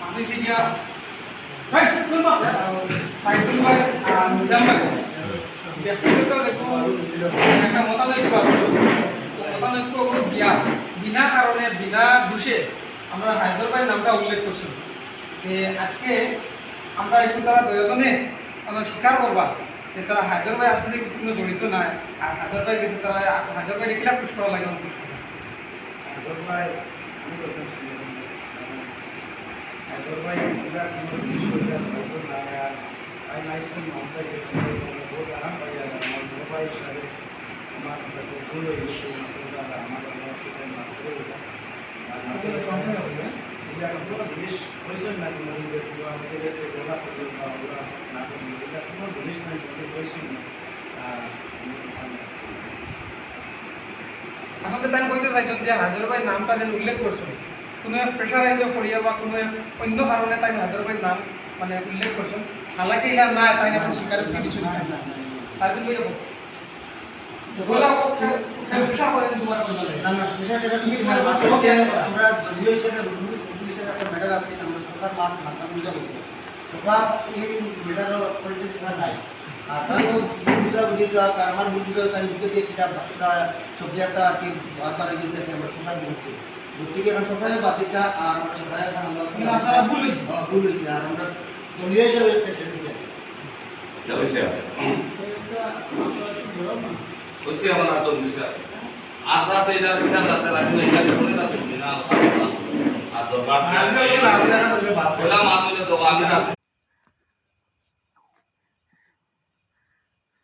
আপনি সিনিয়র ভাই তুলব সাইকেল ভাই আর নিজাম ভাই ব্যক্তিগত একটা মতানৈক্য আসলো মতানৈক্য দিয়া বিনা কারণে বিনা দোষে আমরা হায়দর ভাই নামটা উল্লেখ করছি যে আজকে আমরা একটু তারা দুজনে স্বীকার করবা যে তারা হায়দর ভাই আসলে কোনো জড়িত নাই আর হায়দর ভাই গেছে তারা হায়দর ভাই দেখিলে পুষ করা লাগে পুষ করা হায়দর ভাই আমি প্রথম ছিলাম হায়দর ভাই এগুলা কোনো জিনিস হইলে হয়তো না আর তাই নাইসন মামতা বহুত আরাম পাই আর আমার বড় ভাই হিসাবে আমার হয়তো ভুল হয়ে গেছে আমার অবস্থা মাফ করে দিলাম আর যে কোনো জিনিস হয়েছেন না কোনো যে আমাদের দেশে গোলা করবে বা ওরা না করবে এটা কোনো জিনিস নাই যদি হয়েছেন না আসলে তাই কইতে চাইছেন যে হায়দর ভাই নামটা যেন উল্লেখ করছেন কোনো এক প্রেশারাইজ করিয়া বা কোনো এক অন্য কারণে তাই হায়দর ভাই নাম মানে উল্লেখ করছেন হালাকি ইলা না তাই না স্বীকার করে কিছু না তাই তুমি বলো বলা প্রেশা করে তোমার বলা না না বিষয়টা তুমি আমরা দলীয় হিসেবে হিসেবে একটা ম্যাটার আছে আমরা সরকার মাত্রা বুঝা করছি সরকার এই ম্যাটার পলিটিক্স নাই আর তারও বুঝা বুঝি আমার বুঝি তাই বুঝতে দিয়ে কিতাব সবজি একটা কি বাদ রেখেছে আমরা সরকার বুঝছি বুঝতে গিয়ে সরকারে বাতিটা আর আমরা সরকারে আপনারা ভুল হয়েছে ভুল হয়েছে আর আমরা দলীয় হিসেবে চলেছে ওসি আমার তো বিষয় আর রাতে এটা বিধান রাতে রাখলে এটা করে রাখবে না আর দরকার না আমি লাগা তো বাত বলা মাত্র তো আমি না